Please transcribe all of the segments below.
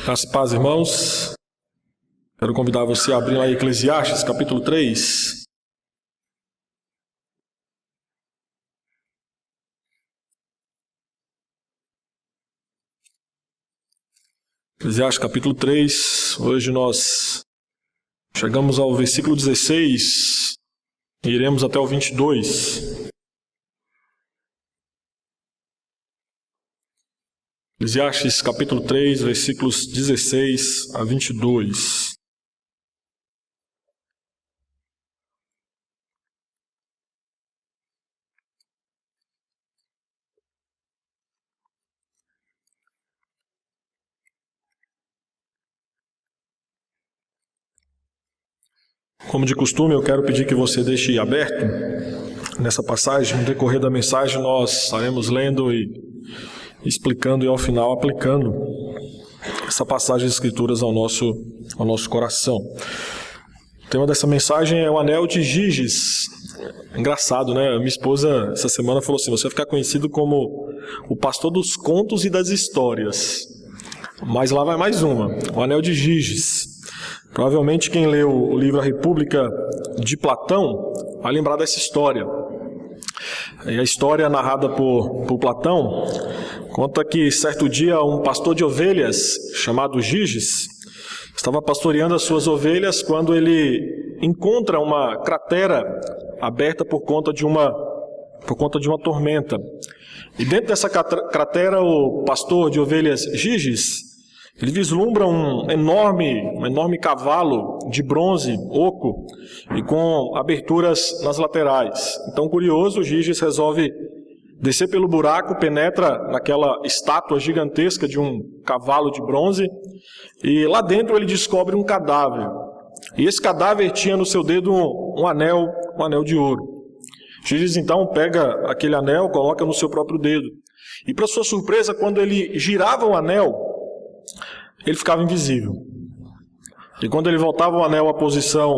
Graças a paz, irmãos. Quero convidar você a abrir lá em Eclesiastes, capítulo 3. Eclesiastes, capítulo 3. Hoje nós chegamos ao versículo 16 e iremos até o 22. Eclesiastes, capítulo 3, versículos 16 a 22. Como de costume, eu quero pedir que você deixe aberto nessa passagem. No decorrer da mensagem, nós estaremos lendo e explicando e, ao final, aplicando essa passagem de Escrituras ao nosso coração. O tema dessa mensagem é o Anel de Giges. Engraçado, né? Minha esposa, essa semana, falou assim: você vai ficar conhecido como o pastor dos contos e das histórias. Mas lá vai mais uma, o Anel de Giges. Provavelmente quem leu o livro A República de Platão vai lembrar dessa história. E a história narrada por Platão conta que certo dia um pastor de ovelhas chamado Giges estava pastoreando as suas ovelhas quando ele encontra uma cratera aberta por conta de uma tormenta. E dentro dessa cratera, o pastor de ovelhas Giges, ele vislumbra um enorme cavalo de bronze oco e com aberturas nas laterais. Então, curioso, Giges resolve descer pelo buraco, penetra naquela estátua gigantesca de um cavalo de bronze e lá dentro ele descobre um cadáver. E esse cadáver tinha no seu dedo um anel de ouro. Giges então pega aquele anel, coloca no seu próprio dedo. E para sua surpresa, quando ele girava o anel, ele ficava invisível. E quando ele voltava o anel à posição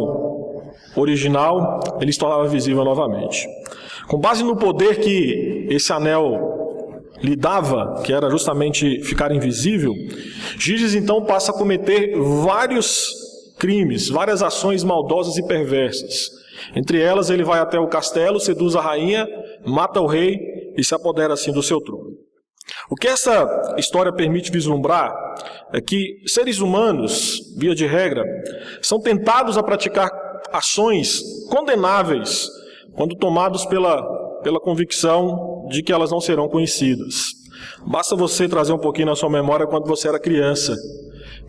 original, ele se tornava visível novamente. Com base no poder que esse anel lhe dava, que era justamente ficar invisível, Giges então passa a cometer vários crimes, várias ações maldosas e perversas. Entre elas, ele vai até o castelo, seduz a rainha, mata o rei e se apodera assim do seu trono. O que essa história permite vislumbrar é que seres humanos, via de regra, são tentados a praticar ações condenáveis quando tomados pela convicção de que elas não serão conhecidas. Basta você trazer um pouquinho na sua memória quando você era criança,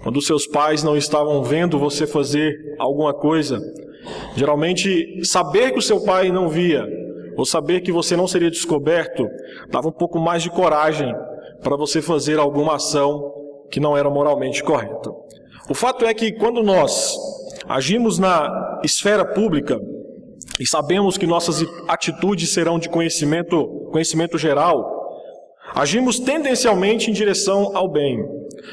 quando seus pais não estavam vendo você fazer alguma coisa. Geralmente, saber que o seu pai não via, ou saber que você não seria descoberto, dava um pouco mais de coragem para você fazer alguma ação que não era moralmente correta. O fato é que quando nós agimos na esfera pública e sabemos que nossas atitudes serão de conhecimento geral, agimos tendencialmente em direção ao bem.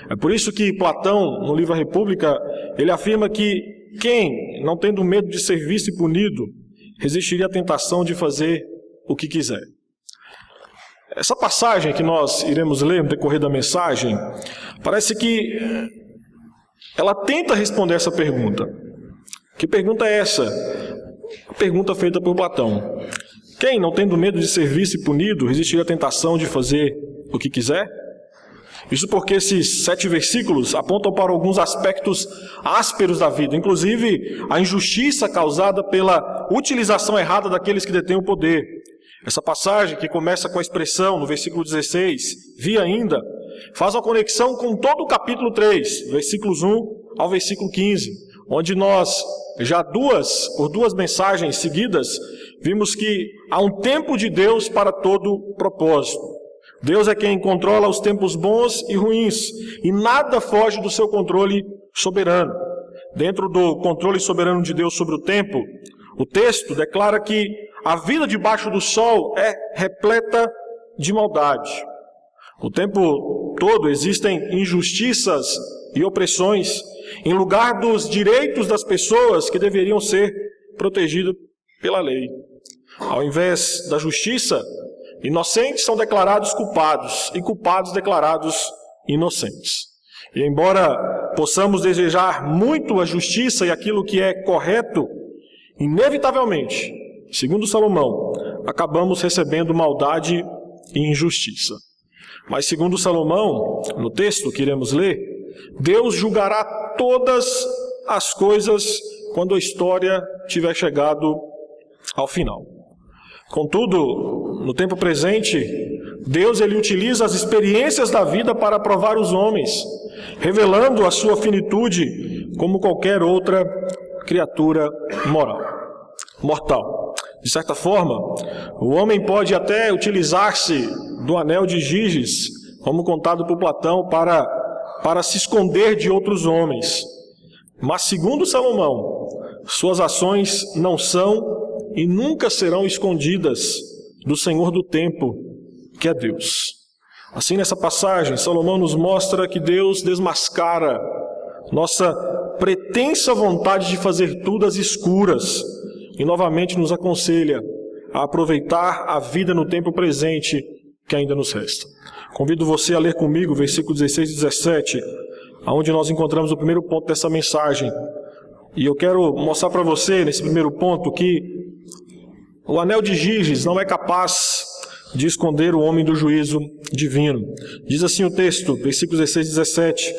É por isso que Platão, no livro A República, ele afirma que quem, não tendo medo de ser visto e punido, resistiria à tentação de fazer o que quiser. Essa passagem que nós iremos ler no decorrer da mensagem, parece que ela tenta responder essa pergunta. Que pergunta é essa? A pergunta feita por Platão. Quem, não tendo medo de ser visto e punido, resistiria à tentação de fazer o que quiser? Isso porque esses 7 versículos apontam para alguns aspectos ásperos da vida, inclusive a injustiça causada pela utilização errada daqueles que detêm o poder. Essa passagem, que começa com a expressão no versículo 16, vi ainda, faz uma conexão com todo o capítulo 3, versículos 1 ao versículo 15, onde nós, já por duas mensagens seguidas, vimos que há um tempo de Deus para todo propósito. Deus é quem controla os tempos bons e ruins, e nada foge do seu controle soberano. Dentro do controle soberano de Deus sobre o tempo, o texto declara que a vida debaixo do sol é repleta de maldade. O tempo todo existem injustiças e opressões, em lugar dos direitos das pessoas que deveriam ser protegidos pela lei. Ao invés da justiça, inocentes são declarados culpados e culpados declarados inocentes. E embora possamos desejar muito a justiça e aquilo que é correto, inevitavelmente, segundo Salomão, acabamos recebendo maldade e injustiça. Mas segundo Salomão, no texto que iremos ler, Deus julgará todas as coisas quando a história tiver chegado ao final. Contudo, no tempo presente, Deus ele utiliza as experiências da vida para provar os homens, revelando a sua finitude como qualquer outra criatura mortal. De certa forma, o homem pode até utilizar-se do anel de Giges, como contado por Platão, para se esconder de outros homens. Mas, segundo Salomão, suas ações não são e nunca serão escondidas do Senhor do tempo, que é Deus. Assim, nessa passagem, Salomão nos mostra que Deus desmascara nossa pretensa vontade de fazer tudo às escuras e novamente nos aconselha a aproveitar a vida no tempo presente que ainda nos resta. Convido você a ler comigo versículos 16 e 17, onde nós encontramos o primeiro ponto dessa mensagem. E eu quero mostrar para você, nesse primeiro ponto, que o anel de Giges não é capaz de esconder o homem do juízo divino. Diz assim o texto, versículos 16 e 17: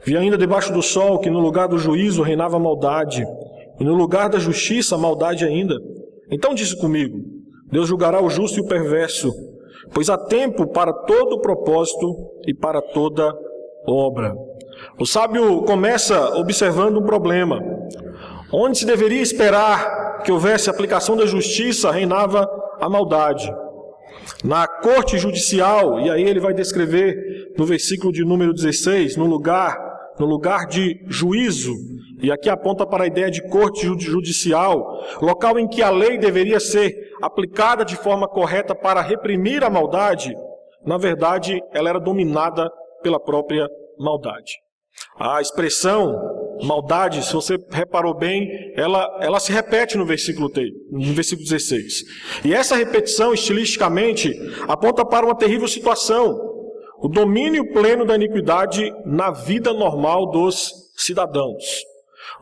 Vi ainda debaixo do sol que no lugar do juízo reinava maldade, e no lugar da justiça maldade ainda. Então disse comigo: Deus julgará o justo e o perverso, pois há tempo para todo propósito e para toda obra. O sábio começa observando um problema. Onde se deveria esperar que houvesse aplicação da justiça, reinava a maldade. Na corte judicial, e aí ele vai descrever no versículo de número 16, no lugar de juízo, e aqui aponta para a ideia de corte judicial, local em que a lei deveria ser aplicada de forma correta para reprimir a maldade. Na verdade, ela era dominada pela própria maldade. A expressão maldade, se você reparou bem, ela se repete no versículo 16. E essa repetição, estilisticamente, aponta para uma terrível situação: o domínio pleno da iniquidade na vida normal dos cidadãos.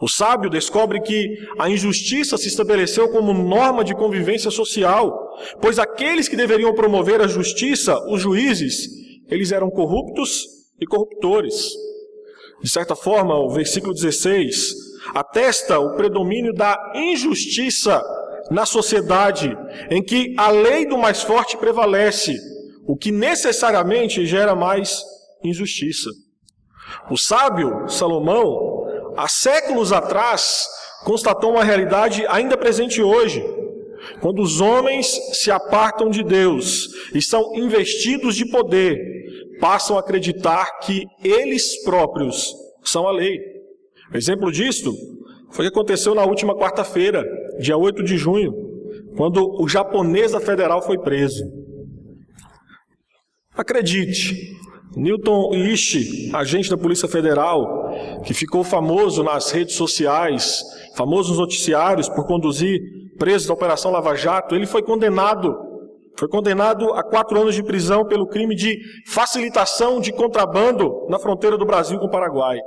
O sábio descobre que a injustiça se estabeleceu como norma de convivência social, pois aqueles que deveriam promover a justiça, os juízes, eles eram corruptos e corruptores. De certa forma, o versículo 16 atesta o predomínio da injustiça na sociedade, em que a lei do mais forte prevalece, o que necessariamente gera mais injustiça. O sábio Salomão, há séculos atrás, constatou uma realidade ainda presente hoje. Quando os homens se apartam de Deus e são investidos de poder, passam a acreditar que eles próprios são a lei. O exemplo disto foi o que aconteceu na última quarta-feira, dia 8 de junho, quando o japonês da Federal foi preso. Acredite, Newton Ishii, agente da Polícia Federal, que ficou famoso nas redes sociais, famoso nos noticiários por conduzir presos da Operação Lava Jato, ele foi condenado a 4 anos de prisão pelo crime de facilitação de contrabando na fronteira do Brasil com o Paraguai.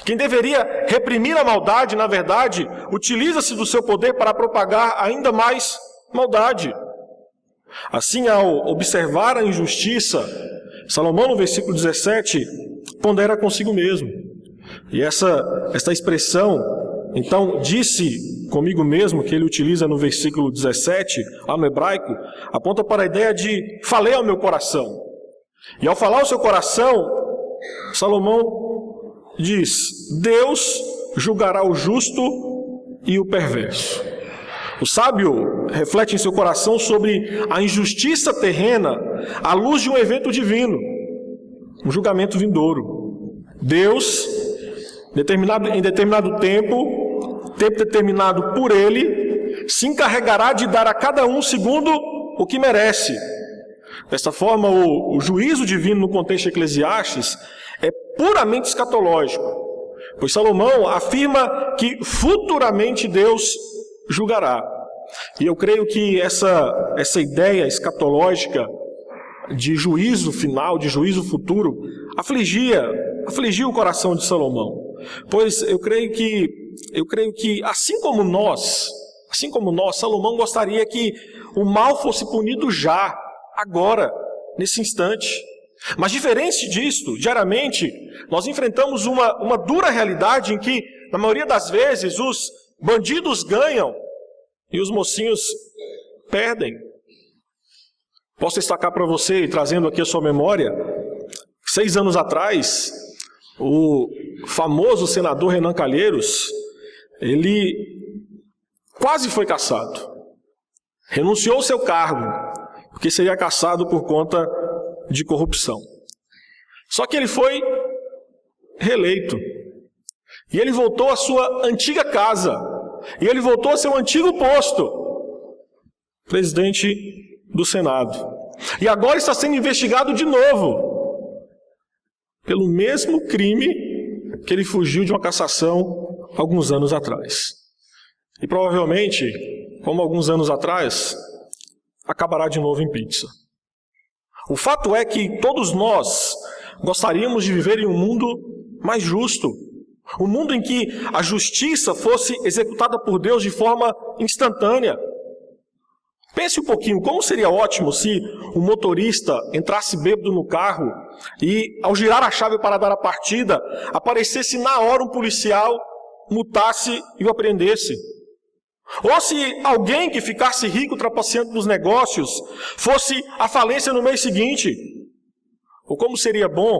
Quem deveria reprimir a maldade, na verdade, utiliza-se do seu poder para propagar ainda mais maldade. Assim, ao observar a injustiça, Salomão, no versículo 17, pondera consigo mesmo. E essa expressão, então, disse comigo mesmo, que ele utiliza no versículo 17, lá no hebraico, aponta para a ideia de falei ao meu coração. E ao falar ao seu coração, Salomão diz: Deus julgará o justo e o perverso. O sábio reflete em seu coração sobre a injustiça terrena à luz de um evento divino, um julgamento vindouro. Deus, em determinado tempo determinado por Ele, se encarregará de dar a cada um segundo o que merece. Desta forma, o juízo divino no contexto de Eclesiastes é puramente escatológico, pois Salomão afirma que futuramente Deus julgará. E eu creio que essa ideia escatológica de juízo final, de juízo futuro, afligia afligiu o coração de Salomão, pois eu creio que assim como nós, Salomão gostaria que o mal fosse punido já, agora, nesse instante. Mas diferente disto, diariamente, nós enfrentamos uma dura realidade em que, na maioria das vezes, os bandidos ganham e os mocinhos perdem. Posso destacar para você, trazendo aqui a sua memória, 6 anos atrás, o famoso senador Renan Calheiros, ele quase foi cassado. Renunciou ao seu cargo, porque seria cassado por conta de corrupção. Só que ele foi reeleito. E ele voltou à sua antiga casa. E ele voltou ao seu antigo posto, presidente do Senado. E agora está sendo investigado de novo, pelo mesmo crime que ele fugiu de uma cassação alguns anos atrás. E provavelmente, como alguns anos atrás, acabará de novo em pizza. O fato é que todos nós gostaríamos de viver em um mundo mais justo. Um mundo em que a justiça fosse executada por Deus de forma instantânea. Pense um pouquinho, como seria ótimo se o motorista entrasse bêbado no carro e, ao girar a chave para dar a partida, aparecesse na hora um policial, multasse e o apreendesse. Ou se alguém que ficasse rico trapaceando nos negócios fosse à falência no mês seguinte. Ou como seria bom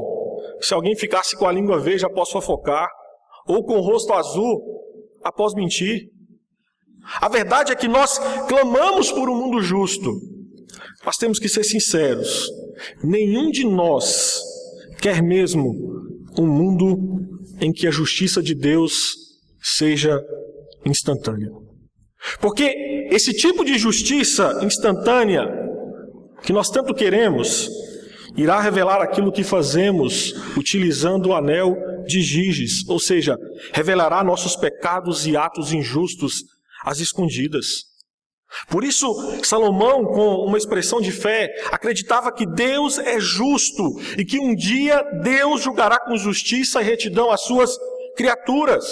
se alguém ficasse com a língua verde após fofocar, ou com o rosto azul após mentir. A verdade é que nós clamamos por um mundo justo, mas temos que ser sinceros. Nenhum de nós quer mesmo um mundo em que a justiça de Deus seja instantânea. Porque esse tipo de justiça instantânea que nós tanto queremos irá revelar aquilo que fazemos utilizando o anel de Giges, ou seja, revelará nossos pecados e atos injustos às escondidas. Por isso, Salomão, com uma expressão de fé, acreditava que Deus é justo e que um dia Deus julgará com justiça e retidão as suas criaturas.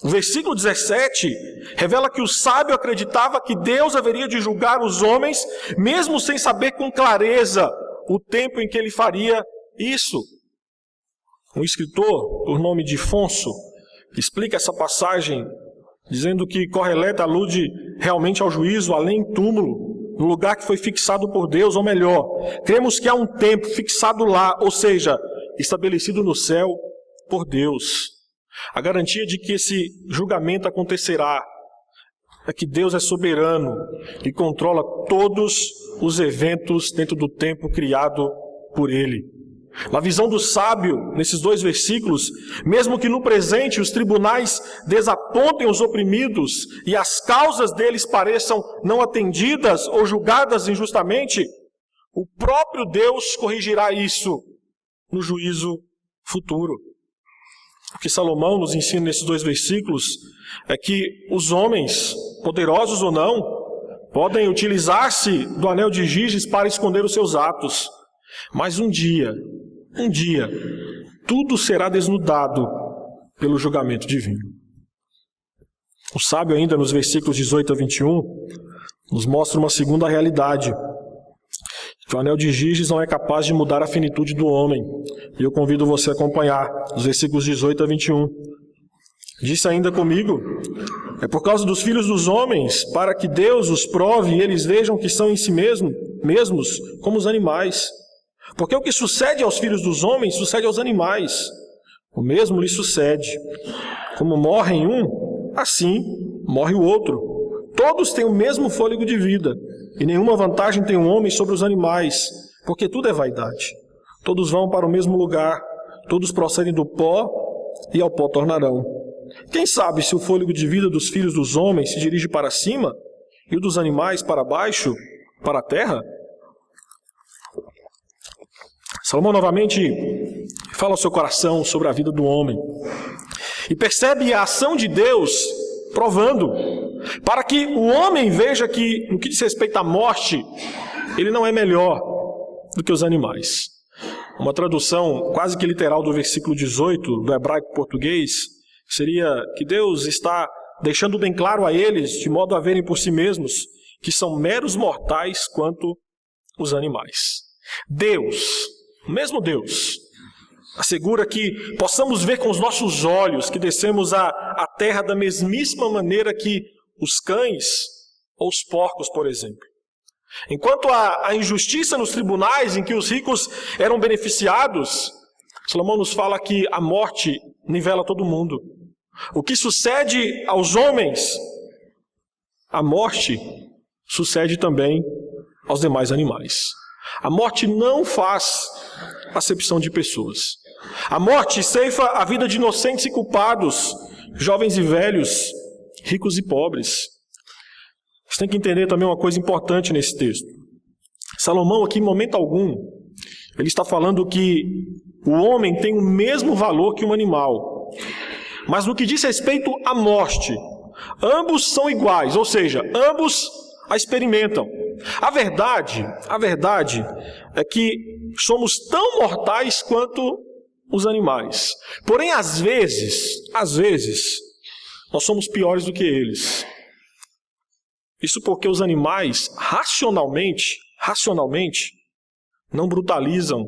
O versículo 17 revela que o sábio acreditava que Deus haveria de julgar os homens, mesmo sem saber com clareza o tempo em que ele faria isso. Um escritor, por nome de Fonso, explica essa passagem dizendo que Correleta alude realmente ao juízo além túmulo, no lugar que foi fixado por Deus, ou melhor, cremos que há um tempo fixado lá, ou seja, estabelecido no céu por Deus. A garantia de que esse julgamento acontecerá é que Deus é soberano e controla todos os eventos dentro do tempo criado por Ele. Na visão do sábio, nesses 2 versículos, mesmo que no presente os tribunais desapontem os oprimidos e as causas deles pareçam não atendidas ou julgadas injustamente, o próprio Deus corrigirá isso no juízo futuro. O que Salomão nos ensina nesses 2 versículos é que os homens, poderosos ou não, podem utilizar-se do anel de Giges para esconder os seus atos. Mas um dia, tudo será desnudado pelo julgamento divino. O sábio ainda nos versículos 18 a 21 nos mostra uma segunda realidade. Que o anel de Giges não é capaz de mudar a finitude do homem. E eu convido você a acompanhar os versículos 18 a 21. Disse ainda comigo: é por causa dos filhos dos homens, para que Deus os prove e eles vejam que são em si mesmos como os animais. Porque o que sucede aos filhos dos homens, sucede aos animais. O mesmo lhe sucede. Como morre um, assim morre o outro. Todos têm o mesmo fôlego de vida, e nenhuma vantagem tem o homem sobre os animais, porque tudo é vaidade. Todos vão para o mesmo lugar, todos procedem do pó, e ao pó tornarão. Quem sabe se o fôlego de vida dos filhos dos homens se dirige para cima, e o dos animais para baixo, para a terra? Salomão novamente fala ao seu coração sobre a vida do homem, e percebe a ação de Deus provando, para que o homem veja que, no que diz respeito à morte, ele não é melhor do que os animais. Uma tradução quase que literal do versículo 18 do hebraico português seria que Deus está deixando bem claro a eles, de modo a verem por si mesmos, que são meros mortais quanto os animais. Deus, o mesmo Deus, assegura que possamos ver com os nossos olhos que descemos à terra da mesmíssima maneira que os cães ou os porcos, por exemplo. Enquanto a injustiça nos tribunais em que os ricos eram beneficiados, Salomão nos fala que a morte nivela todo mundo. O que sucede aos homens, a morte sucede também aos demais animais. A morte não faz acepção de pessoas. A morte ceifa a vida de inocentes e culpados, jovens e velhos, ricos e pobres. Você tem que entender também uma coisa importante nesse texto. Salomão aqui, em momento algum, ele está falando que o homem tem o mesmo valor que um animal. Mas no que diz respeito à morte, ambos são iguais, ou seja, ambos a experimentam. A verdade é que somos tão mortais quanto os animais. Porém, às vezes, nós somos piores do que eles. Isso porque os animais, racionalmente, não brutalizam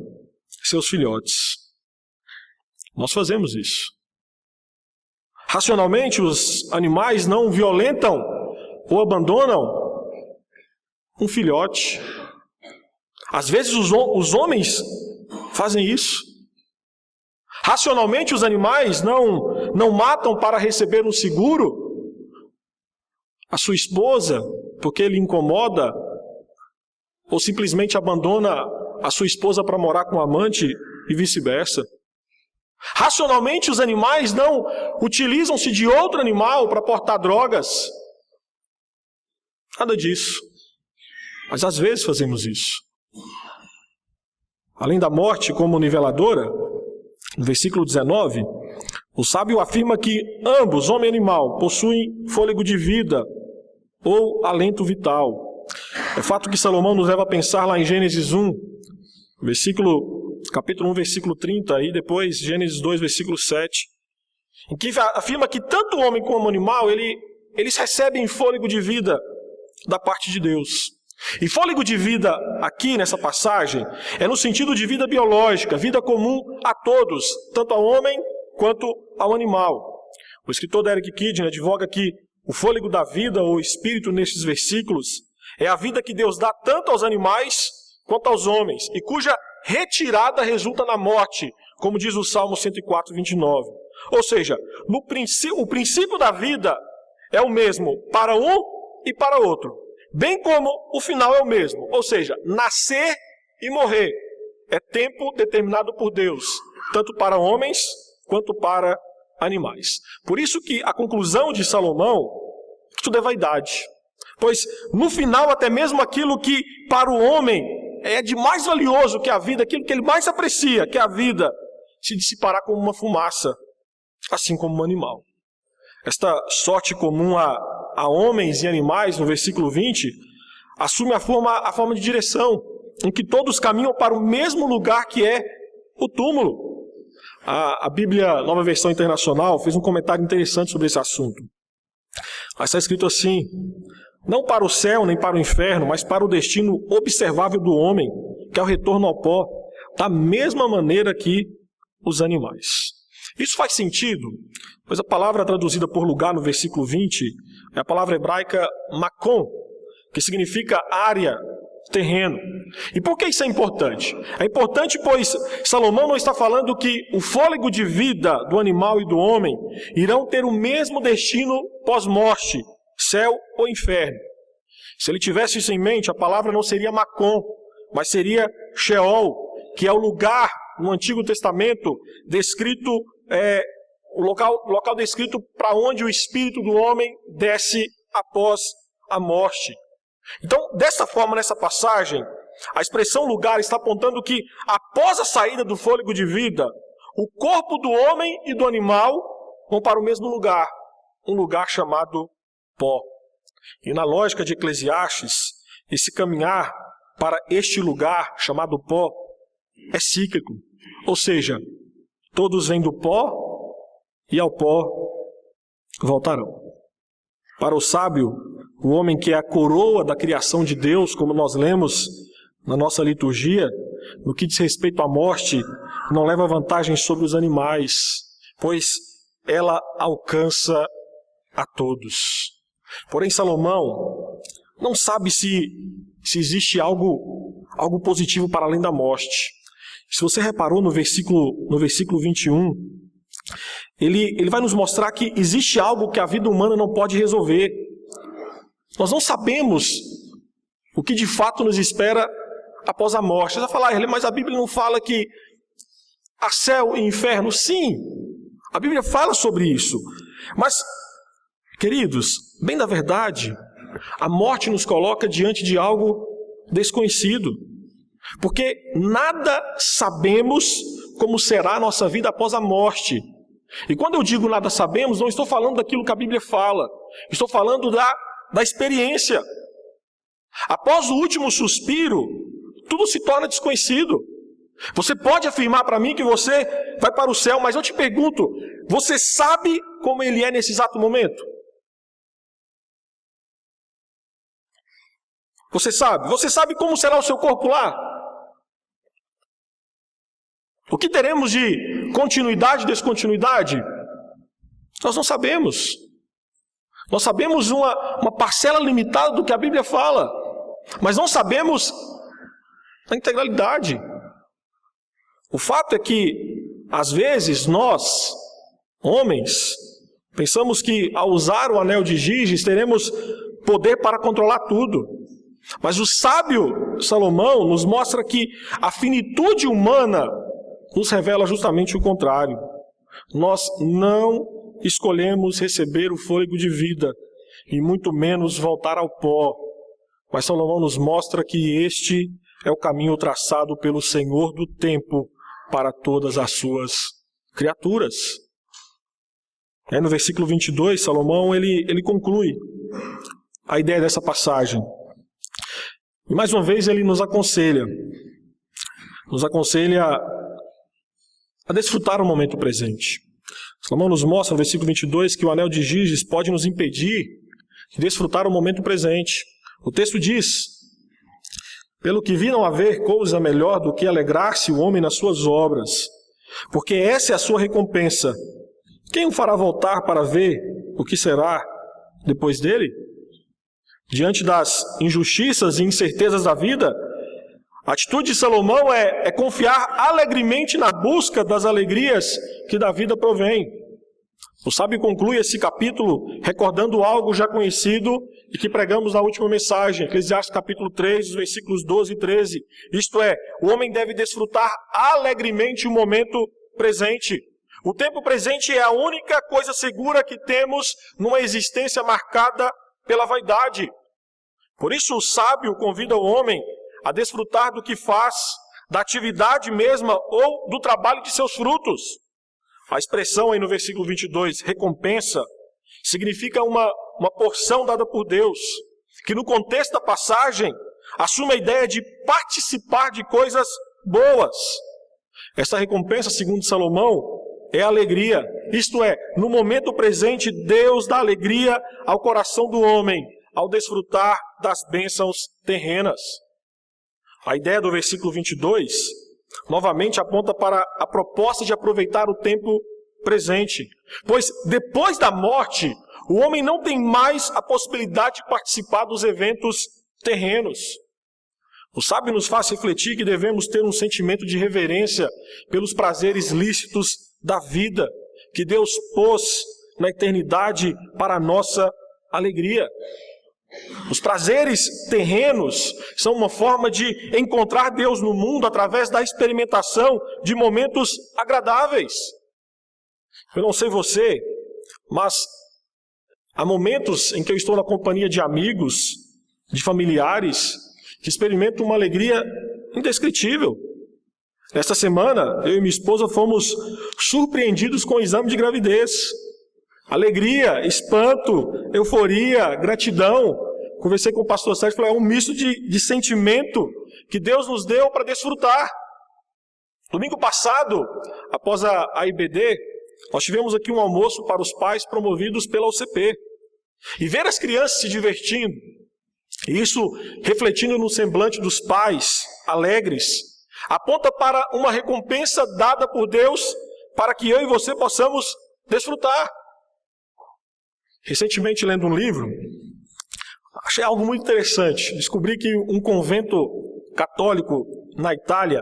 seus filhotes. Nós fazemos isso. Racionalmente, os animais não violentam ou abandonam um filhote. Às vezes, os homens fazem isso. Racionalmente, os animais não matam para receber um seguro a sua esposa, porque ele incomoda, ou simplesmente abandona a sua esposa para morar com o amante e vice-versa. Racionalmente, os animais não utilizam-se de outro animal para portar drogas. Nada disso. Mas às vezes fazemos isso. Além da morte como niveladora, no versículo 19, o sábio afirma que ambos, homem e animal, possuem fôlego de vida ou alento vital. É fato que Salomão nos leva a pensar lá em Gênesis 1, capítulo 1, versículo 30, e depois Gênesis 2, versículo 7, em que afirma que tanto o homem como o animal, eles recebem fôlego de vida da parte de Deus. E fôlego de vida aqui nessa passagem é no sentido de vida biológica, vida comum a todos, tanto ao homem quanto ao animal. O escritor Derek Kidner advoga que o fôlego da vida ou espírito nestes versículos é a vida que Deus dá tanto aos animais quanto aos homens, e cuja retirada resulta na morte, como diz o Salmo 104, 29. Ou seja, o princípio da vida é o mesmo para um e para outro, bem como o final é o mesmo, ou seja, nascer e morrer é tempo determinado por Deus, tanto para homens quanto para animais. Por isso que a conclusão de Salomão, que tudo é vaidade. Pois no final até mesmo aquilo que para o homem é de mais valioso que a vida, aquilo que ele mais aprecia, que é a vida, se dissipará como uma fumaça, assim como um animal. Esta sorte comum a homens e animais, no versículo 20, assume a forma de direção, em que todos caminham para o mesmo lugar que é o túmulo. A Bíblia, Nova Versão Internacional, fez um comentário interessante sobre esse assunto. Mas está escrito assim: não para o céu nem para o inferno, mas para o destino observável do homem, que é o retorno ao pó, da mesma maneira que os animais. Isso faz sentido, pois a palavra traduzida por lugar no versículo 20 é a palavra hebraica makom, que significa área, terreno. E por que isso é importante? É importante pois Salomão não está falando que o fôlego de vida do animal e do homem irão ter o mesmo destino pós-morte, céu ou inferno. Se ele tivesse isso em mente, a palavra não seria makom, mas seria Sheol, que é o lugar no Antigo Testamento descrito, o local descrito para onde o espírito do homem desce após a morte. Então, dessa forma, nessa passagem, a expressão lugar está apontando que após a saída do fôlego de vida, o corpo do homem e do animal vão para o mesmo lugar, um lugar chamado pó. E na lógica de Eclesiastes, esse caminhar para este lugar chamado pó é cíclico. Ou seja, todos vêm do pó e ao pó voltarão. Para o sábio, o homem que é a coroa da criação de Deus, como nós lemos na nossa liturgia, no que diz respeito à morte, não leva vantagem sobre os animais, pois ela alcança a todos. Porém, Salomão não sabe se existe algo positivo para além da morte. Se você reparou no versículo 21, ele vai nos mostrar que existe algo que a vida humana não pode resolver. Nós não sabemos o que de fato nos espera após a morte. Você vai falar, mas a Bíblia não fala que há céu e inferno? Sim, a Bíblia fala sobre isso. Mas, queridos, bem da verdade, a morte nos coloca diante de algo desconhecido. Porque nada sabemos como será a nossa vida após a morte. E quando eu digo nada sabemos, não estou falando daquilo que a Bíblia fala. Estou falando da experiência. Após o último suspiro, tudo se torna desconhecido. Você pode afirmar para mim que você vai para o céu, mas eu te pergunto, você sabe como ele é nesse exato momento? Você sabe como será o seu corpo lá? O que teremos de continuidade e descontinuidade? Nós não sabemos. Nós sabemos uma parcela limitada do que a Bíblia fala, mas não sabemos a integralidade. O fato é que, às vezes, nós, homens, pensamos que ao usar o anel de Giges teremos poder para controlar tudo. Mas o sábio Salomão nos mostra que a finitude humana nos revela justamente o contrário. Nós não escolhemos receber o fôlego de vida e muito menos voltar ao pó. Mas Salomão nos mostra que este é o caminho traçado pelo Senhor do tempo para todas as suas criaturas. No versículo 22, Salomão ele conclui a ideia dessa passagem. E mais uma vez ele nos aconselha a desfrutar o momento presente. Salomão nos mostra no versículo 22 que o anel de Giges pode nos impedir de desfrutar o momento presente. O texto diz: pelo que vi não haver coisa melhor do que alegrar-se o homem nas suas obras, porque essa é a sua recompensa. Quem o fará voltar para ver o que será depois dele? Diante das injustiças e incertezas da vida, a atitude de Salomão é confiar alegremente na busca das alegrias que da vida provém. O sábio conclui esse capítulo recordando algo já conhecido e que pregamos na última mensagem, Eclesiastes capítulo 3, versículos 12 e 13. Isto é, o homem deve desfrutar alegremente o momento presente. O tempo presente é a única coisa segura que temos numa existência marcada pela vaidade. Por isso o sábio convida o homem a desfrutar do que faz, da atividade mesma ou do trabalho de seus frutos. A expressão aí no versículo 22, recompensa, significa uma porção dada por Deus, que no contexto da passagem assume a ideia de participar de coisas boas. Essa recompensa, segundo Salomão, é alegria. Isto é, no momento presente, Deus dá alegria ao coração do homem, ao desfrutar das bênçãos terrenas. A ideia do versículo 22, novamente aponta para a proposta de aproveitar o tempo presente. Pois depois da morte, o homem não tem mais a possibilidade de participar dos eventos terrenos. O sábio nos faz refletir que devemos ter um sentimento de reverência pelos prazeres lícitos da vida, que Deus pôs na eternidade para a nossa alegria. Os prazeres terrenos são uma forma de encontrar Deus no mundo através da experimentação de momentos agradáveis. Eu não sei você, mas há momentos em que eu estou na companhia de amigos, de familiares, que experimentam uma alegria indescritível. Esta semana, eu e minha esposa fomos surpreendidos com o exame de gravidez. Alegria, espanto, euforia, gratidão. Conversei com o pastor Sérgio e falei, é um misto de sentimento que Deus nos deu para desfrutar. Domingo passado, após a IBD, nós tivemos aqui um almoço para os pais promovidos pela UCP. E ver as crianças se divertindo, e isso refletindo no semblante dos pais, alegres, aponta para uma recompensa dada por Deus para que eu e você possamos desfrutar. Recentemente, lendo um livro, achei algo muito interessante. Descobri que um convento católico na Itália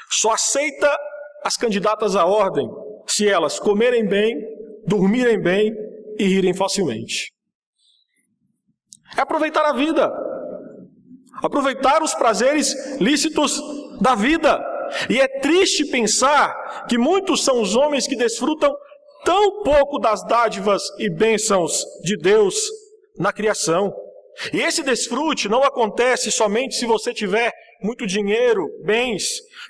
só aceita as candidatas à ordem se elas comerem bem, dormirem bem e rirem facilmente. É aproveitar a vida, aproveitar os prazeres lícitos da vida. E é triste pensar que muitos são os homens que desfrutam tão pouco das dádivas e bênçãos de Deus na criação. E esse desfrute não acontece somente se você tiver muito dinheiro, bens,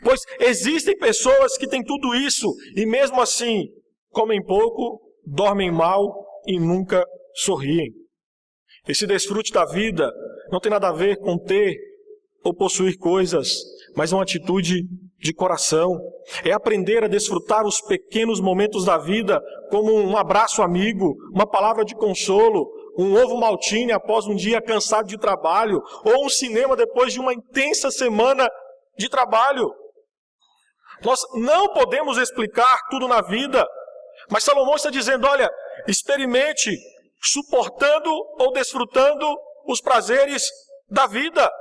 pois existem pessoas que têm tudo isso e mesmo assim comem pouco, dormem mal e nunca sorriem. Esse desfrute da vida não tem nada a ver com ter ou possuir coisas, mas uma atitude de coração. É aprender a desfrutar os pequenos momentos da vida, como um abraço amigo, uma palavra de consolo, um ovo maltine após um dia cansado de trabalho, ou um cinema depois de uma intensa semana de trabalho. Nós não podemos explicar tudo na vida, mas Salomão está dizendo, olha, experimente suportando ou desfrutando os prazeres da vida.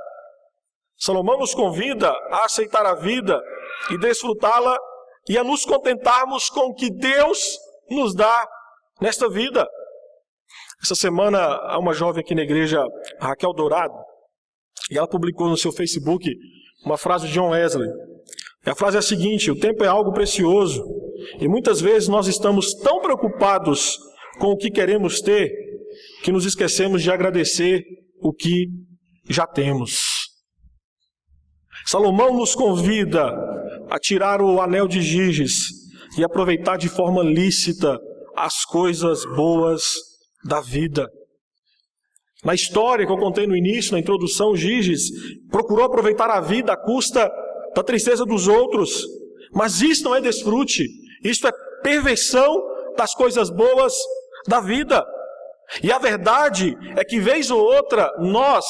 Salomão nos convida a aceitar a vida e desfrutá-la e a nos contentarmos com o que Deus nos dá nesta vida. Essa semana há uma jovem aqui na igreja, a Raquel Dourado, e ela publicou no seu Facebook uma frase de John Wesley. E a frase é a seguinte: o tempo é algo precioso e muitas vezes nós estamos tão preocupados com o que queremos ter que nos esquecemos de agradecer o que já temos. Salomão nos convida a tirar o anel de Giges e aproveitar de forma lícita as coisas boas da vida. Na história que eu contei no início, na introdução, Giges procurou aproveitar a vida à custa da tristeza dos outros. Mas isso não é desfrute, isso é perversão das coisas boas da vida. E a verdade é que, vez ou outra, nós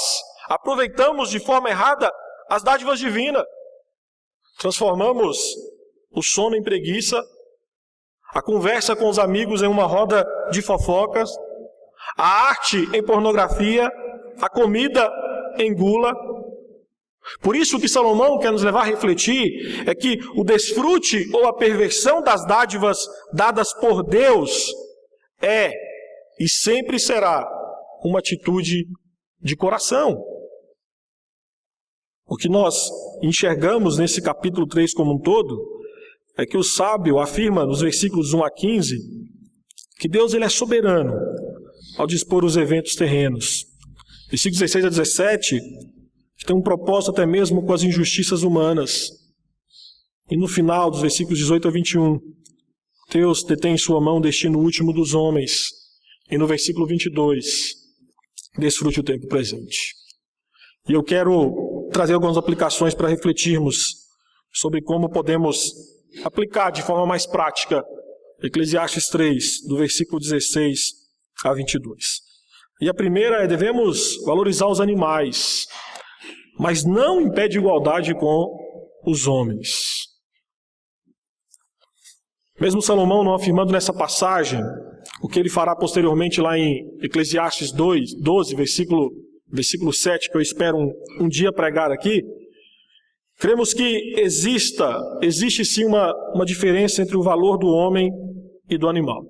aproveitamos de forma errada as dádivas divinas. Transformamos o sono em preguiça, a conversa com os amigos em uma roda de fofocas, a arte em pornografia, a comida em gula. Por isso que Salomão quer nos levar a refletir é que o desfrute ou a perversão das dádivas dadas por Deus é e sempre será uma atitude de coração. O que nós enxergamos nesse capítulo 3 como um todo é que o sábio afirma nos versículos 1 a 15 que Deus ele é soberano ao dispor os eventos terrenos. Versículos 16 a 17 tem um propósito até mesmo com as injustiças humanas. E no final dos versículos 18 a 21, Deus detém em sua mão o destino último dos homens. E no versículo 22, desfrute o tempo presente. E eu quero trazer algumas aplicações para refletirmos sobre como podemos aplicar de forma mais prática Eclesiastes 3, do versículo 16 a 22. E a primeira é: devemos valorizar os animais, mas não em pé de igualdade com os homens. Mesmo Salomão não afirmando nessa passagem o que ele fará posteriormente lá em Eclesiastes 12, versículo 7, que eu espero um dia pregar aqui, cremos que existe sim uma diferença entre o valor do homem e do animal.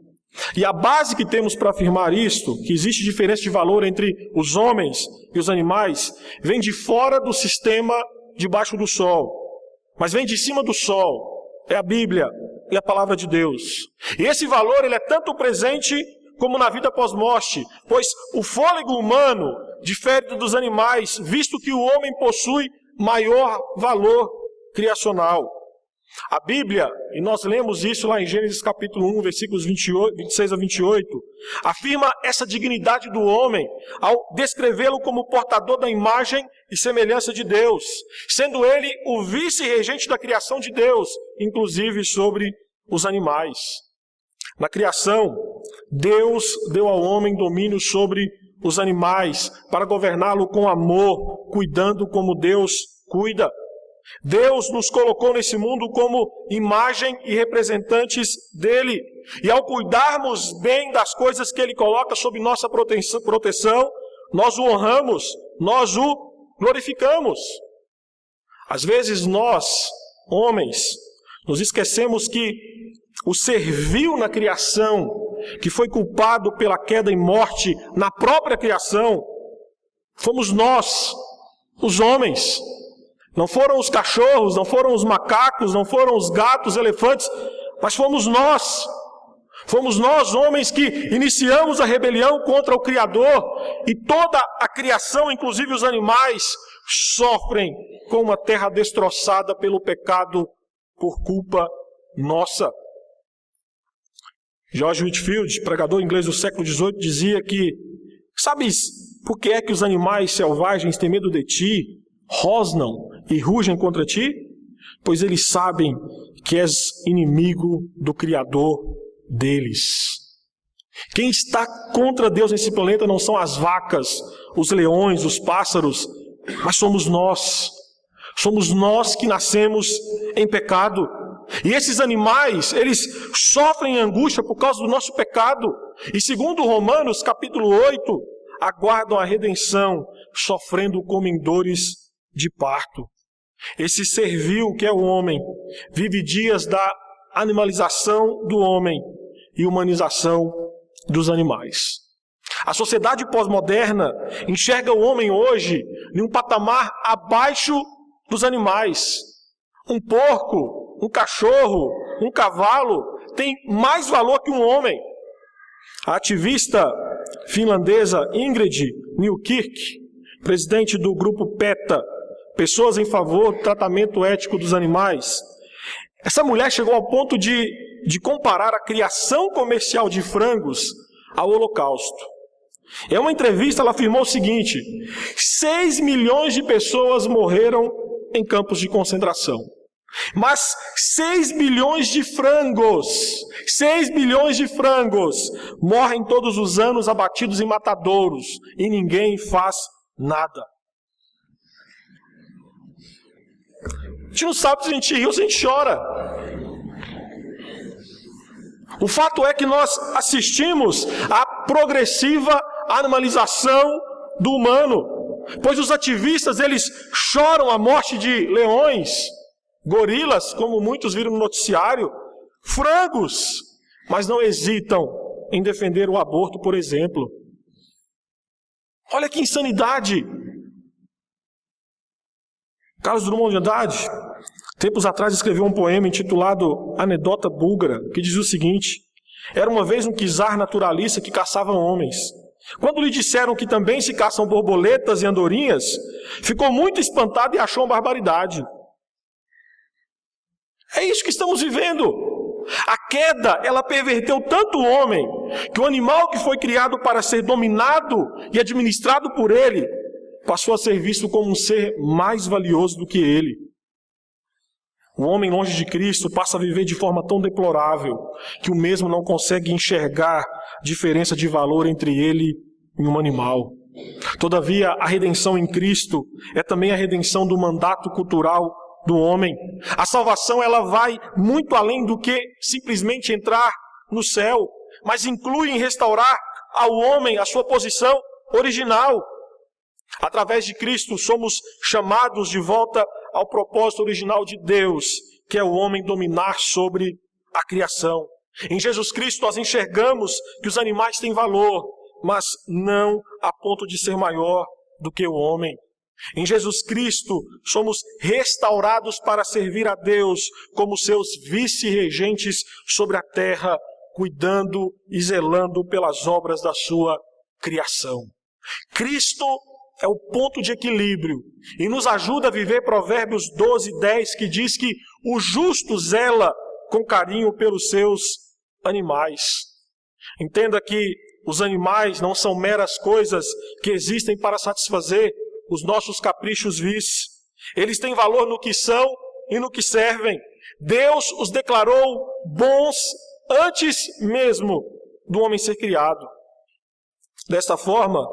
E a base que temos para afirmar isto, que existe diferença de valor entre os homens e os animais, vem de fora do sistema debaixo do sol, mas vem de cima do sol. É a Bíblia e a palavra de Deus. E esse valor ele é tanto presente como na vida pós-morte, pois o fôlego humano difere dos animais, visto que o homem possui maior valor criacional. A Bíblia, e nós lemos isso lá em Gênesis capítulo 1, versículos 26 a 28, afirma essa dignidade do homem ao descrevê-lo como portador da imagem e semelhança de Deus, sendo ele o vice-regente da criação de Deus, inclusive sobre os animais. Na criação, Deus deu ao homem domínio sobre os animais para governá-lo com amor, cuidando como Deus cuida. Deus nos colocou nesse mundo como imagem e representantes dele. E ao cuidarmos bem das coisas que ele coloca sob nossa proteção, nós o honramos, nós o glorificamos. Às vezes nós, homens, nos esquecemos que o servil na criação, que foi culpado pela queda e morte na própria criação, fomos nós, os homens. Não foram os cachorros, não foram os macacos, não foram os gatos, elefantes, mas fomos nós. Fomos nós, homens, que iniciamos a rebelião contra o Criador. E toda a criação, inclusive os animais, sofrem com uma terra destroçada pelo pecado por culpa nossa. George Whitefield, pregador inglês do século XVIII, dizia que: sabes por que é que os animais selvagens têm medo de ti, rosnam e rugem contra ti? Pois eles sabem que és inimigo do Criador deles. Quem está contra Deus nesse planeta não são as vacas, os leões, os pássaros, mas somos nós. Somos nós que nascemos em pecado. E esses animais, eles sofrem angústia por causa do nosso pecado. E segundo Romanos capítulo 8, aguardam a redenção, sofrendo como em dores de parto. Esse servil que é o homem, vive dias da animalização do homem e humanização dos animais. A sociedade pós-moderna enxerga o homem hoje em um patamar abaixo dos animais. Um porco, um cachorro, um cavalo tem mais valor que um homem. A ativista finlandesa Ingrid Nykirk, presidente do grupo PETA, Pessoas em Favor do Tratamento Ético dos Animais, essa mulher chegou ao ponto de comparar a criação comercial de frangos ao Holocausto. Em uma entrevista ela afirmou o seguinte: 6 milhões de pessoas morreram em campos de concentração. Mas 6 bilhões de frangos morrem todos os anos abatidos em matadouros e ninguém faz nada. A gente não sabe se a gente ri ou se a gente chora. O fato é que nós assistimos à progressiva animalização do humano, pois os ativistas, eles choram a morte de leões, gorilas, como muitos viram no noticiário, frangos, mas não hesitam em defender o aborto, por exemplo. Olha que insanidade! Carlos Drummond de Andrade, tempos atrás, escreveu um poema intitulado Anedota Búlgara, que dizia o seguinte: era uma vez um czar naturalista que caçava homens. Quando lhe disseram que também se caçam borboletas e andorinhas, ficou muito espantado e achou uma barbaridade. É isso que estamos vivendo. A queda, ela perverteu tanto o homem, que o animal que foi criado para ser dominado e administrado por ele, passou a ser visto como um ser mais valioso do que ele. O homem longe de Cristo passa a viver de forma tão deplorável que o mesmo não consegue enxergar diferença de valor entre ele e um animal. Todavia, a redenção em Cristo é também a redenção do mandato cultural do homem. A salvação, ela vai muito além do que simplesmente entrar no céu, mas inclui em restaurar ao homem a sua posição original. Através de Cristo somos chamados de volta ao propósito original de Deus, que é o homem dominar sobre a criação. Em Jesus Cristo nós enxergamos que os animais têm valor, mas não a ponto de ser maior do que o homem. Em Jesus Cristo somos restaurados para servir a Deus como seus vice-regentes sobre a terra, cuidando e zelando pelas obras da sua criação. Cristo é o ponto de equilíbrio e nos ajuda a viver Provérbios 12:10, que diz que o justo zela com carinho pelos seus animais. Entenda que os animais não são meras coisas que existem para satisfazer os nossos caprichos vis. Eles têm valor no que são e no que servem. Deus os declarou bons antes mesmo do homem ser criado. Desta forma,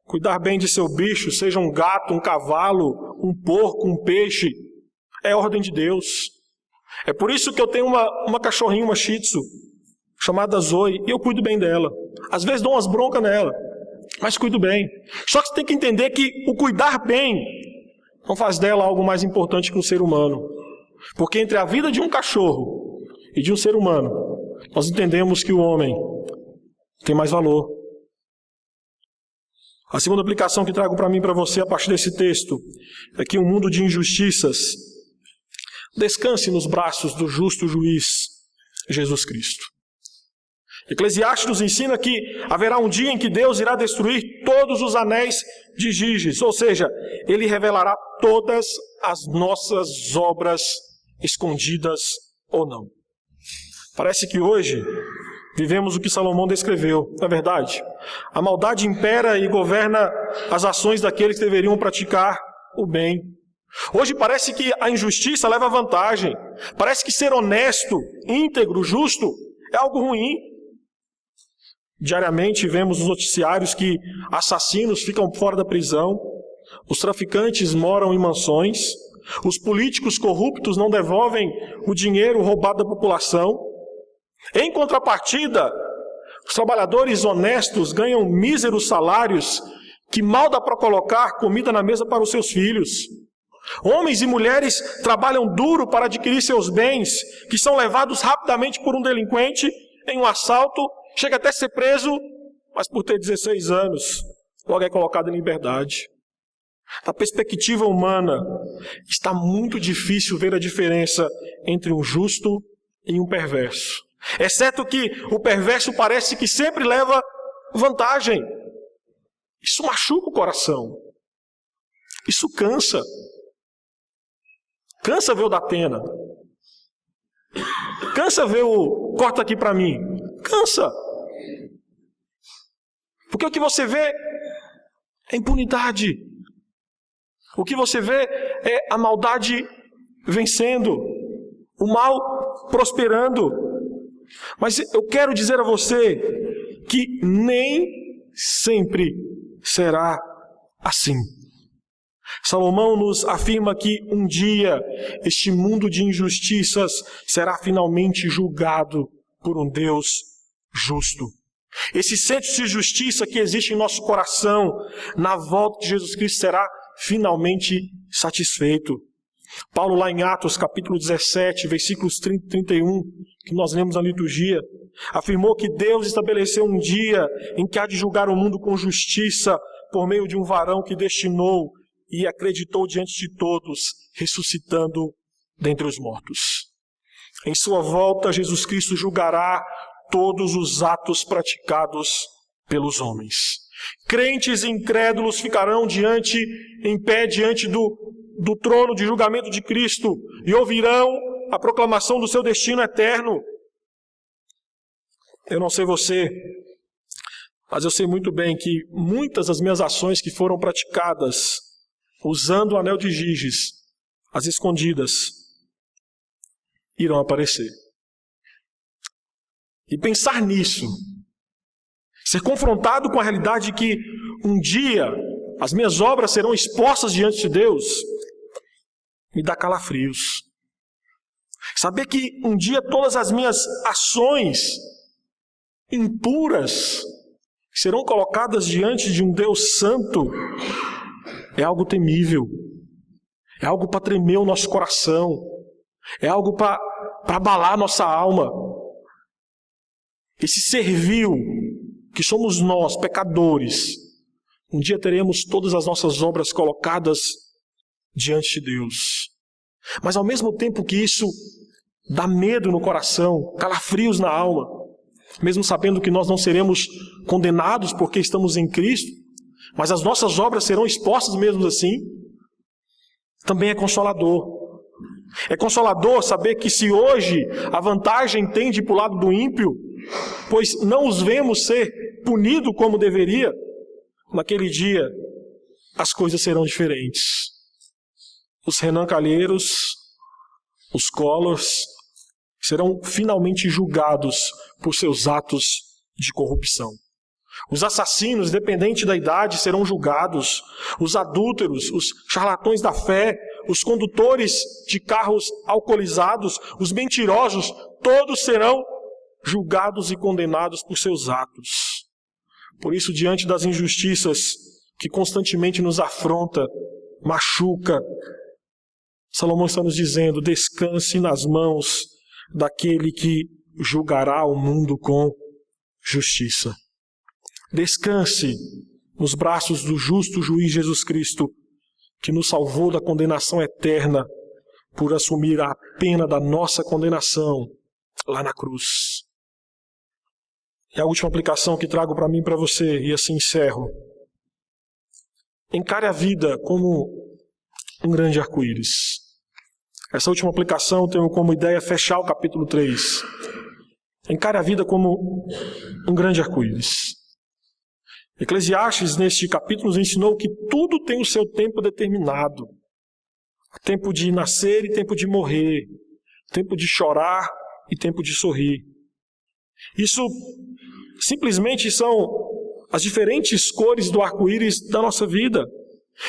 cuidar bem de seu bicho, seja um gato, um cavalo, um porco, um peixe, é ordem de Deus. É por isso que eu tenho uma cachorrinha, uma Shih Tzu, chamada Zoe, e eu cuido bem dela. Às vezes dou umas broncas nela, mas cuido bem. Só que você tem que entender que o cuidar bem não faz dela algo mais importante que um ser humano. Porque entre a vida de um cachorro e de um ser humano, nós entendemos que o homem tem mais valor. A segunda aplicação que trago para mim e para você a partir desse texto é que um mundo de injustiças descanse nos braços do justo juiz, Jesus Cristo. Eclesiastes nos ensina que haverá um dia em que Deus irá destruir todos os anéis de Giges, ou seja, Ele revelará todas as nossas obras, escondidas ou não. Parece que hoje vivemos o que Salomão descreveu, não é verdade? A maldade impera e governa as ações daqueles que deveriam praticar o bem. Hoje parece que a injustiça leva vantagem. Parece que ser honesto, íntegro, justo é algo ruim. Diariamente vemos nos noticiários que assassinos ficam fora da prisão, os traficantes moram em mansões, os políticos corruptos não devolvem o dinheiro roubado da população. Em contrapartida, os trabalhadores honestos ganham míseros salários que mal dá para colocar comida na mesa para os seus filhos. Homens e mulheres trabalham duro para adquirir seus bens, que são levados rapidamente por um delinquente em um assalto, chega até ser preso, mas por ter 16 anos, logo é colocado em liberdade. Da perspectiva humana, está muito difícil ver a diferença entre um justo e um perverso. Exceto que o perverso parece que sempre leva vantagem. Isso machuca o coração. Isso cansa. Cansa ver o Datena. Cansa ver o corta aqui para mim. Cansa. Porque o que você vê é impunidade. O que você vê é a maldade vencendo, o mal prosperando. Mas eu quero dizer a você que nem sempre será assim. Salomão nos afirma que um dia este mundo de injustiças será finalmente julgado por um Deus justo. Esse senso de justiça que existe em nosso coração na volta de Jesus Cristo será finalmente satisfeito. Paulo, lá em Atos, capítulo 17, versículos 30 e 31, que nós lemos na liturgia, afirmou que Deus estabeleceu um dia em que há de julgar o mundo com justiça por meio de um varão que destinou e acreditou diante de todos, ressuscitando dentre os mortos. Em sua volta, Jesus Cristo julgará todos os atos praticados pelos homens. Crentes e incrédulos ficarão em pé diante do trono de julgamento de Cristo e ouvirão a proclamação do seu destino eterno. Eu não sei você, mas eu sei muito bem que muitas das minhas ações que foram praticadas usando o anel de Giges, as escondidas, irão aparecer. E pensar nisso, ser confrontado com a realidade de que um dia as minhas obras serão expostas diante de Deus, me dá calafrios. Saber que um dia todas as minhas ações impuras serão colocadas diante de um Deus santo é algo temível, é algo para tremer o nosso coração, é algo para abalar a nossa alma. Esse servil que somos nós, pecadores, um dia teremos todas as nossas obras colocadas diante de Deus. Mas ao mesmo tempo que isso dá medo no coração, calafrios na alma, mesmo sabendo que nós não seremos condenados porque estamos em Cristo, mas as nossas obras serão expostas mesmo assim, também é consolador. É consolador saber que se hoje a vantagem tende para o lado do ímpio, pois não os vemos ser punidos como deveria, naquele dia as coisas serão diferentes. Os Renan Calheiros, os Collors, serão finalmente julgados por seus atos de corrupção. Os assassinos, independente da idade, serão julgados. Os adúlteros, os charlatões da fé, os condutores de carros alcoolizados, os mentirosos, todos serão julgados e condenados por seus atos. Por isso, diante das injustiças que constantemente nos afronta, machuca, Salomão está nos dizendo: descanse nas mãos daquele que julgará o mundo com justiça. Descanse nos braços do justo juiz Jesus Cristo, que nos salvou da condenação eterna por assumir a pena da nossa condenação lá na cruz. E a última aplicação que trago para mim e para você, e assim encerro. Encare a vida como um grande arco-íris. Essa última aplicação tem como ideia fechar o capítulo 3. Encare a vida como um grande arco-íris. Eclesiastes, neste capítulo, nos ensinou que tudo tem o seu tempo determinado. Tempo de nascer e tempo de morrer. Tempo de chorar e tempo de sorrir. Isso simplesmente são as diferentes cores do arco-íris da nossa vida.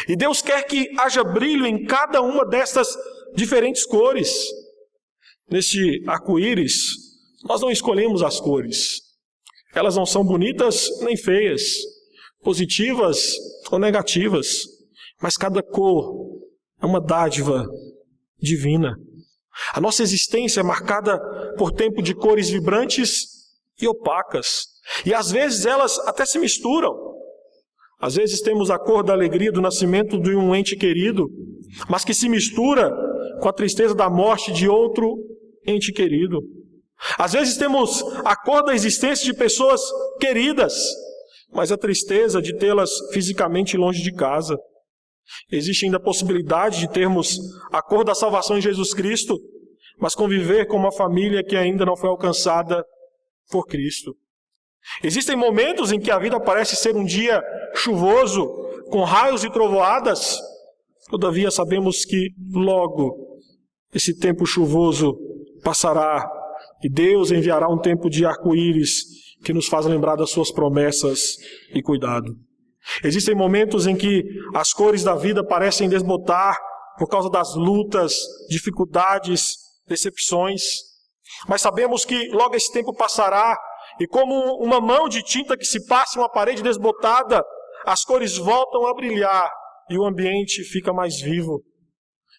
E Deus quer que haja brilho em cada uma dessas diferentes cores. Neste arco-íris, nós não escolhemos as cores. Elas não são bonitas nem feias, positivas ou negativas, mas cada cor é uma dádiva divina. A nossa existência é marcada por tempo de cores vibrantes e opacas, e às vezes elas até se misturam. Às vezes temos a cor da alegria do nascimento de um ente querido, mas que se mistura com a tristeza da morte de outro ente querido. Às vezes temos a cor da existência de pessoas queridas, mas a tristeza de tê-las fisicamente longe de casa. Existe ainda a possibilidade de termos a cor da salvação em Jesus Cristo, mas conviver com uma família que ainda não foi alcançada por Cristo. Existem momentos em que a vida parece ser um dia chuvoso, com raios e trovoadas. Todavia sabemos que logo esse tempo chuvoso passará e Deus enviará um tempo de arco-íris que nos faz lembrar das suas promessas e cuidado. Existem momentos em que as cores da vida parecem desbotar por causa das lutas, dificuldades, decepções. Mas sabemos que logo esse tempo passará e como uma mão de tinta que se passa em uma parede desbotada, as cores voltam a brilhar e o ambiente fica mais vivo.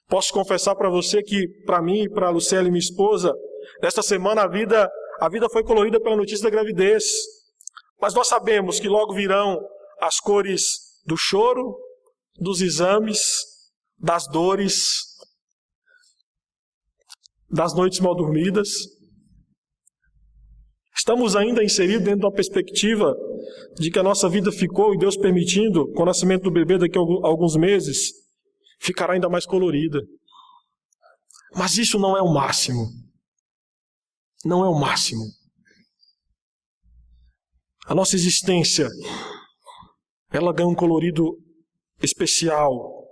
Posso confessar para você que, para mim e para a Lucélia, minha esposa, nesta semana a vida foi colorida pela notícia da gravidez. Mas nós sabemos que logo virão as cores do choro, dos exames, das dores, das noites mal dormidas. Estamos ainda inseridos dentro de uma perspectiva de que a nossa vida ficou, e Deus permitindo, com o nascimento do bebê daqui a alguns meses, ficará ainda mais colorida. Mas isso não é o máximo. Não é o máximo. A nossa existência, ela ganha um colorido especial.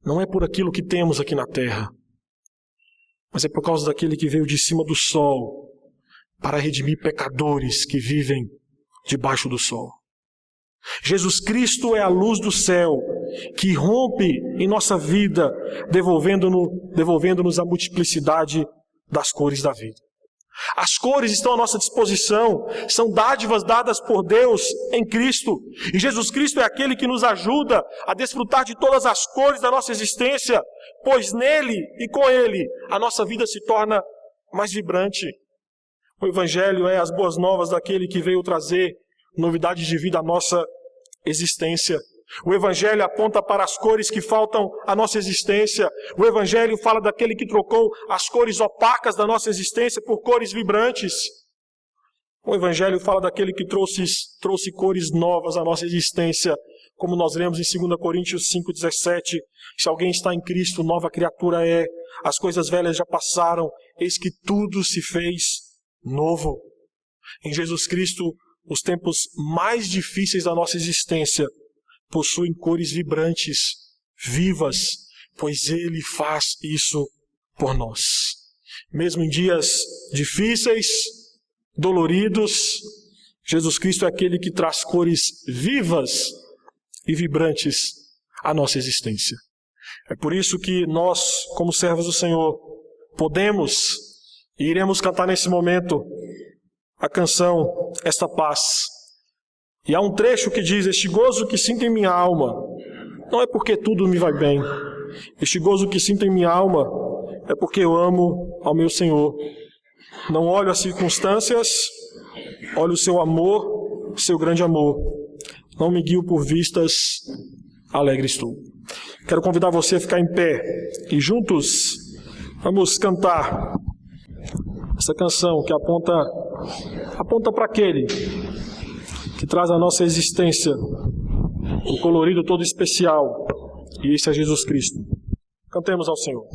Não é por aquilo que temos aqui na terra, mas é por causa daquele que veio de cima do sol para redimir pecadores que vivem debaixo do sol. Jesus Cristo é a luz do céu que rompe em nossa vida, devolvendo-nos a multiplicidade das cores da vida. As cores estão à nossa disposição, são dádivas dadas por Deus em Cristo. E Jesus Cristo é aquele que nos ajuda a desfrutar de todas as cores da nossa existência, pois nele e com ele a nossa vida se torna mais vibrante. O Evangelho é as boas novas daquele que veio trazer novidade de vida à nossa existência. O Evangelho aponta para as cores que faltam à nossa existência. O Evangelho fala daquele que trocou as cores opacas da nossa existência por cores vibrantes. O Evangelho fala daquele que trouxe cores novas à nossa existência como nós lemos em 2 Coríntios 5,17, se alguém está em Cristo, nova criatura é, as coisas velhas já passaram, eis que tudo se fez novo. Em Jesus Cristo, os tempos mais difíceis da nossa existência possuem cores vibrantes, vivas, pois Ele faz isso por nós. Mesmo em dias difíceis, doloridos, Jesus Cristo é aquele que traz cores vivas e vibrantes à nossa existência. É por isso que nós, como servos do Senhor, podemos e iremos cantar nesse momento a canção Esta Paz. E há um trecho que diz: este gozo que sinto em minha alma, não é porque tudo me vai bem. Este gozo que sinto em minha alma é porque eu amo ao meu Senhor. Não olho as circunstâncias, olho o seu amor, o seu grande amor. Não me guio por vistas, alegre estou. Quero convidar você a ficar em pé e juntos vamos cantar essa canção que aponta para aquele que traz à nossa existência um colorido todo especial, e esse é Jesus Cristo. Cantemos ao Senhor.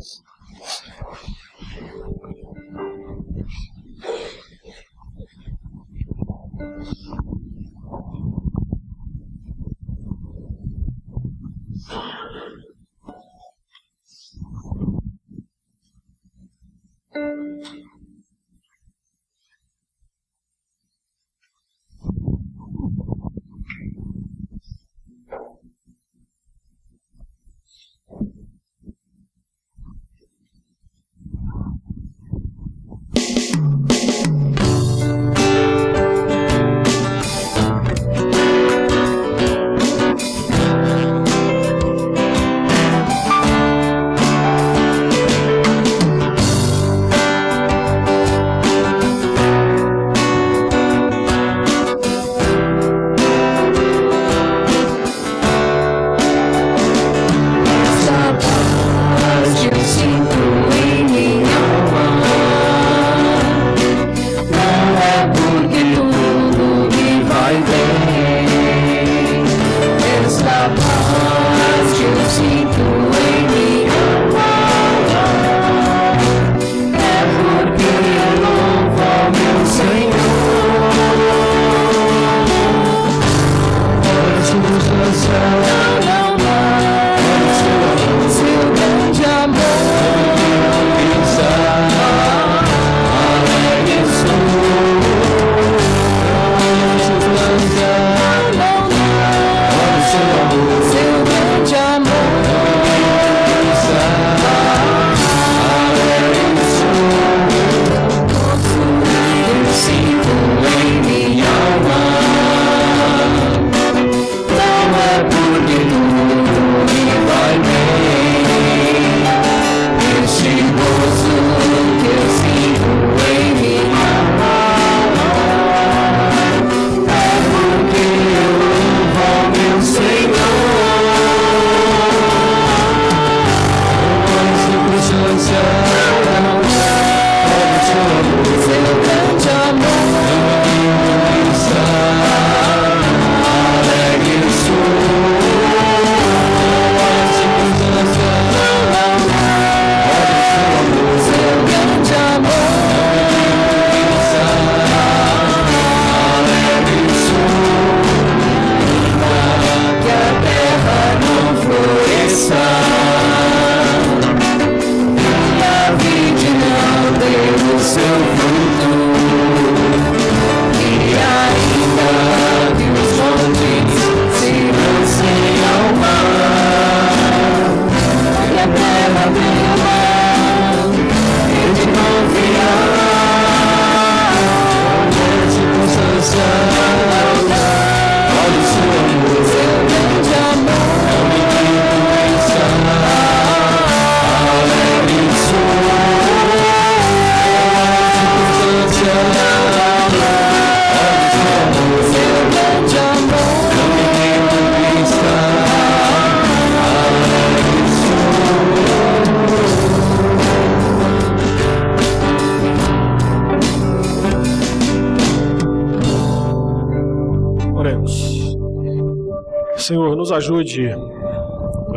Senhor, nos ajude,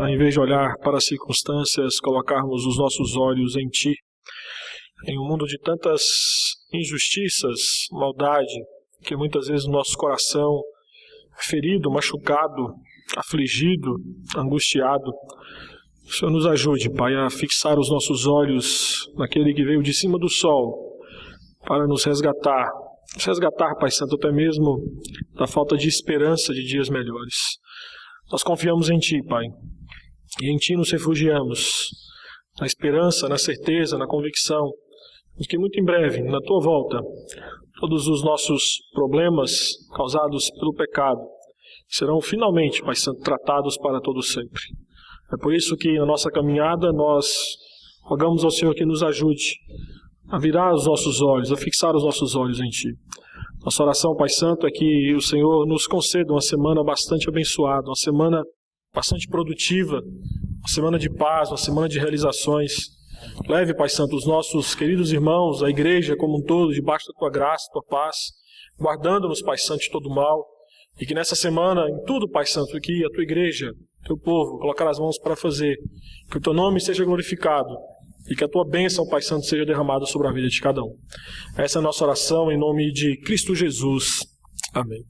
em vez de olhar para as circunstâncias, colocarmos os nossos olhos em Ti. Em um mundo de tantas injustiças, maldade, que muitas vezes o nosso coração é ferido, machucado, afligido, angustiado. O Senhor nos ajude, Pai, a fixar os nossos olhos naquele que veio de cima do sol para nos resgatar. Nos resgatar, Pai Santo, até mesmo da falta de esperança de dias melhores. Nós confiamos em Ti, Pai, e em Ti nos refugiamos, na esperança, na certeza, na convicção de que muito em breve, na Tua volta, todos os nossos problemas causados pelo pecado serão finalmente, Pai Santo, tratados para todo sempre. É por isso que na nossa caminhada nós rogamos ao Senhor que nos ajude a virar os nossos olhos, a fixar os nossos olhos em Ti. Nossa oração, Pai Santo, é que o Senhor nos conceda uma semana bastante abençoada, uma semana bastante produtiva, uma semana de paz, uma semana de realizações. Leve, Pai Santo, os nossos queridos irmãos, a igreja como um todo, debaixo da Tua graça, Tua paz, guardando-nos, Pai Santo, de todo mal. E que nessa semana, em tudo, Pai Santo, que a Tua igreja, Teu povo, colocar as mãos para fazer, que o Teu nome seja glorificado e que a Tua bênção, Pai Santo, seja derramada sobre a vida de cada um. Essa é a nossa oração em nome de Cristo Jesus. Amém.